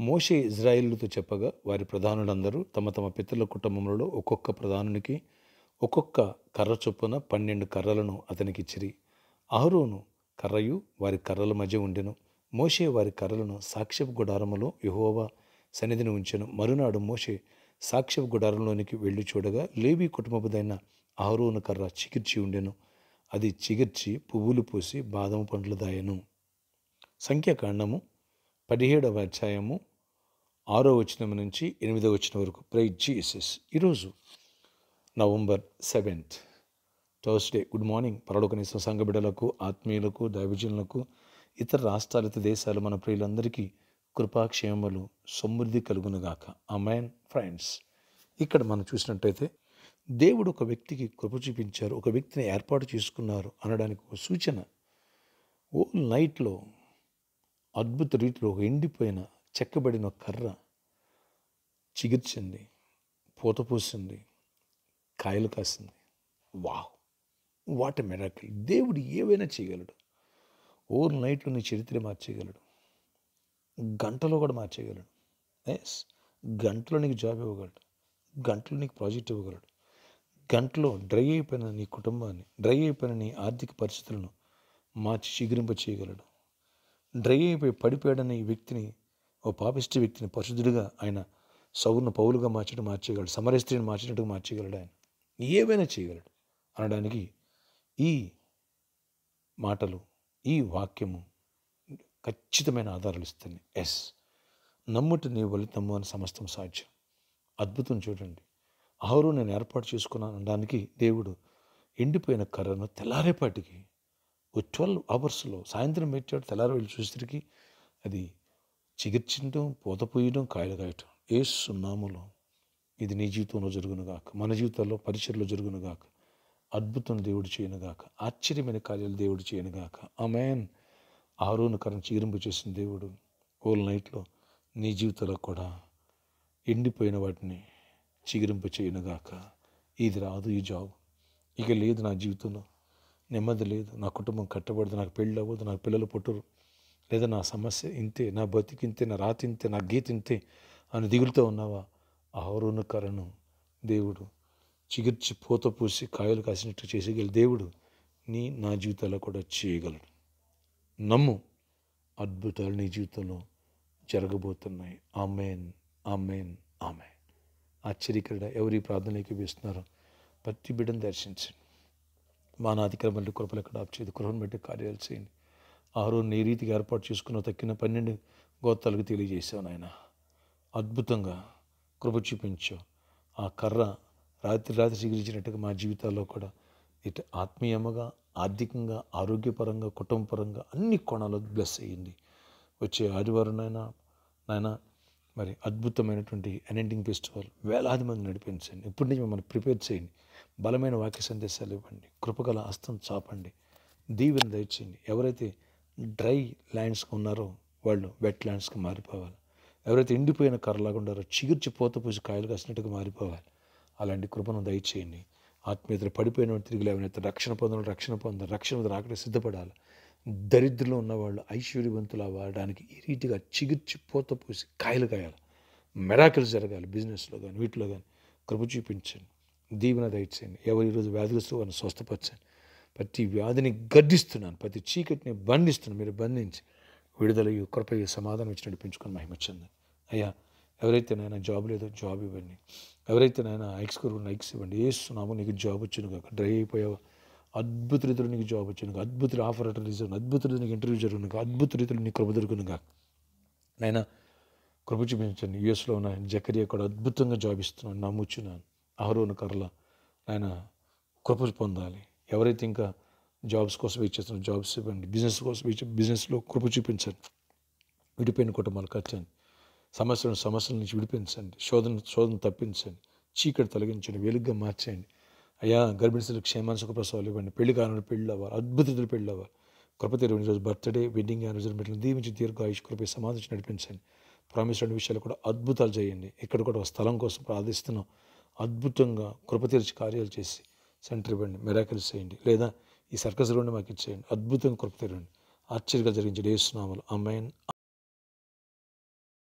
మోషే ఇజ్రాయేలుతో చెప్పగా వారి ప్రధానులందరూ తమ తమ పితరుల కుటుంబములలో ఒక్కొక్క ప్రధానునికి ఒక్కొక్క కర్ర చొప్పున 12 కర్రలను అతనికిచ్చిరి. అహరోను కర్రయు వారి కర్రల మధ్య ఉండెను. మోషే వారి కర్రలను సాక్ష్యపు గుడారములో యెహోవా సన్నిధిని ఉంచెను. మరునాడు మోషే సాక్ష్యపు గుడారంలోనికి వెళ్ళి చూడగా లేవి కుటుంబపుదైన అహరోను కర్ర చిగిర్చి ఉండెను. అది చిగిర్చి పువ్వులు పూసి బాదము పండ్లు దాయెను. సంఖ్యాకాండము 17వ అధ్యాయము 6వ వచనం నుంచి 8వ వచనం వరకు. Praise Jesus. ఈరోజు November 7th Thursday. Good morning. పరలోకనీశ్వర సంఘ బిడ్డలకు, ఆత్మీయులకు, దైవజనులకు, ఇతర రాష్ట్రాలు, ఇతర దేశాలు, మన ప్రియులందరికీ కృపాక్షేమములు సమృద్ధి కలుగునుగాక. ఆమేన్. ఫ్రెండ్స్, ఇక్కడ మనం చూసినట్టయితే దేవుడు ఒక వ్యక్తికి కృప చూపించారు, ఒక వ్యక్తిని ఏర్పాటు చేసుకున్నారు అనడానికి ఒక సూచన. ఓల్ నైట్లో అద్భుత రీతిలో ఒక ఎండిపోయిన చెక్కబడిన కర్ర చిగిర్చింది, పూత పూసింది, కాయలు కాసింది. Wow, what a miracle. దేవుడు ఏవైనా చేయగలడు. ఓవర్ నైట్లో నీ చరిత్ర మార్చేయగలడు, గంటలో కూడా మార్చేయగలడు. ఎస్, గంటలో నీకు జాబ్ ఇవ్వగలడు, గంటలో నీకు ప్రాజెక్ట్ ఇవ్వగలడు, గంటలో డ్రై అయిపోయిన నీ కుటుంబాన్ని, డ్రై అయిపోయిన నీ ఆర్థిక పరిస్థితులను మార్చి చిగురింప చేయగలడు. డ్రై అయిపోయి పడిపోయాడన్న ఈ వ్యక్తిని, ఓ పాపిష్టి వ్యక్తిని పరిశుద్ధుడిగా ఆయన సౌలును పౌలుగా మార్చగలడు, సమరయ స్త్రీని మార్చినట్టుగా మార్చగలడు. ఆయన ఏవైనా చేయగలడు అనడానికి ఈ మాటలు, ఈ వాక్యము ఖచ్చితమైన ఆధారాలు ఇస్తుంది. ఎస్, నమ్ముట నీ ఫలితము అని సమస్తం సాధ్యం. అద్భుతం చూడండి. అహరోను నేను ఏర్పాటు చేసుకున్నాను అనడానికి దేవుడు ఎండిపోయిన కర్రను తెల్లారేపాటికి 12 అవర్స్లో సాయంత్రం పెట్టాడు. తెల్లారి వెళ్ళి చూసేసరికి అది చిగిర్చడం, పూత పూయడం, కాయలు కాయటం. యేసు నామములో ఇది నీ జీవితంలో జరుగునుగాక, మన జీవితాల్లో పరిచర్లో జరుగునుగాక. అద్భుతం దేవుడు చేయనుగాక, ఆశ్చర్యమైన కార్యాలు దేవుడు చేయనుగాక. ఆమేన్. అహరోను కర్రను చిగురింపు చేసిన దేవుడు ఓల్ నైట్లో నీ జీవితంలో కూడా ఎండిపోయిన వాటిని చిగురింపు చేయనుగాక. ఇది రాదు, ఈ జాబ్ ఇక లేదు, నా జీవితంలో నెమ్మది లేదు, నా కుటుంబం కట్టబడదు, నాకు పెళ్ళి అవ్వదు, నాకు పిల్లలు పుట్టరు, లేదా నా సమస్య ఇంతే, నా బతికింతే, నా రాతి ఇంతే, నా గీత ఇంతే అని దిగులుతో ఉన్నావా? అహరోను కర్రను దేవుడు చిగిర్చి పూత పూసి కాయలు కాసినట్టు చేసేగల దేవుడు నా జీవితాల్లో కూడా చేయగలడు. నమ్ము, అద్భుతాలు నీ జీవితంలో జరగబోతున్నాయి. ఆమేన్, ఆమేన్, ఆమేన్. ఆశ్చర్యకరుడ ఎవరి ప్రార్థనలోకి వేస్తున్నారో ప్రతి బిడ్డను దర్శించండి. మానాధికారమైన కృపలు ఎక్కడ ఆప్చేది, కృపను బట్టి కార్యాలు చేయండి. అహరోను ఏ రీతిగా ఏర్పాటు చేసుకున్న తక్కిన 12 గోత్రాలకు తెలియజేశావు నాయన. అద్భుతంగా కృప చూపించావు. ఆ కర్ర రాత్రి చిగురించినట్టుగా మా జీవితాల్లో కూడా ఇటు ఆత్మీయంగా, ఆర్థికంగా, ఆరోగ్యపరంగా, కుటుంబపరంగా అన్ని కోణాలు బ్లెస్ అయ్యింది. వచ్చే ఆదివారం నాయన మరి అద్భుతమైనటువంటి అనెండింగ్ ఫెస్టివల్ వేలాది మంది నడిపించండి. ఇప్పటి నుంచి మిమ్మల్ని ప్రిపేర్ చేయండి. బలమైన వాక్య సందేశాలు ఇవ్వండి. కృపగల హస్తం చాపండి. దీవెన దయచేయండి. ఎవరైతే డ్రై ల్యాండ్స్కి ఉన్నారో వాళ్ళు వెట్ ల్యాండ్స్కి మారిపోవాలి. ఎవరైతే ఎండిపోయిన కర్రలాగా ఉండారో చిగుర్చి పూత పూసి కాయలు కాసినట్టుగా మారిపోవాలి. అలాంటి కృపను దయచేయండి. ఆత్మీయతలు పడిపోయిన తిరిగి లేవనైతే రక్షణ పొందాలి. రక్షణ రాకడే సిద్ధపడాలి. దరిద్రంలో ఉన్నవాళ్ళు ఐశ్వర్యవంతులు అవ్వడానికి ఈ రీతిగా చిగుర్చి పూత పూసి కాయలు కాయాలి. మెరాకిల్స్ జరగాలి. బిజినెస్లో కానీ వీటిలో కానీ కృప చూపించండి. దీవెన దయచేయండి. ఎవరు ఈరోజు వ్యాధిగ్రస్తులు వారిని స్వస్థపరచండి. ప్రతి వ్యాధిని గద్దిస్తున్నాను, ప్రతి చీకటిని బంధిస్తున్నాను. మీరు బంధించి విడుదలయ్యి కృపయ్యి సమాధానం ఇచ్చి నడిపించుకొని మహిమ చెందండి. అయ్యా, ఎవరైతే నాయన జాబ్ లేదో జాబ్ ఇవ్వండి. ఎవరైతే నాయన ఐక్స్ కొరకు ఐక్స్ ఇవ్వండి. ఏస్తున్నామో నీకు జాబ్ వచ్చును కాక. డ్రై అయిపోయావా? అద్భుత రీతిలో నీకు జాబ్ వచ్చును కాక. అద్భుత ఆఫర్ రిలీజ్ అవును. అద్భుత రీతిలో నీకు ఇంటర్వ్యూ జరుగును కాక. అద్భుత రీతిలో నీకు కృప దొరుకును కాక. నాయన కృప చూపించండి. యూఎస్లో ఉన్న జకరియా కూడా అద్భుతంగా జాబ్ ఇస్తున్నాను, నమ్ముచున్నాను. అహరోను కర్రల ఆయన కృప పొందాలి. ఎవరైతే ఇంకా జాబ్స్ కోసం వెయిట్ చేస్తున్నారో జాబ్స్ ఇవ్వండి. బిజినెస్ కోసం బిజినెస్లో కృప చూపించండి. విడిపోయిన కుటుంబాలు కట్టండి. సమస్యల నుంచి విడిపించండి. శోధన తప్పించండి. చీకటి తొలగించండి. వెలుగుగా మార్చండి. అయ్యా, గర్భిణీలకు క్షేమాన్ని సుఖప్రసవాలు ఇవ్వండి. పెళ్లి కాలంలో పెళ్ళి అవ్వాలి. అద్భుత రీతిలో పెళ్ళి అవ్వాలి. కృప తెరవండి. ఈరోజు బర్త్డే, వెడ్డింగ్ యానివర్సరీ పెట్టిన దీవించి దీర్ఘాయుష్ కృప సమాధించి నడిపించండి. ప్రామిస్ 2 విషయాలు కూడా అద్భుతాలు చేయండి. ఇక్కడ కూడా స్థలం కోసం ప్రార్థిస్తున్నాం. అద్భుతంగా కృప తెరిచి కార్యాలు చేసి సెంటర్ ఇవ్వండి. మెరాకిల్స్ చేయండి. లేదా ఈ సర్కస్ రోడ్ని మాకు ఇచ్చేయండి. అద్భుతంగా కృప తెరవండి. ఆశ్చర్యంగా జరిగించండి. యేసు నామములో ఆమేన్.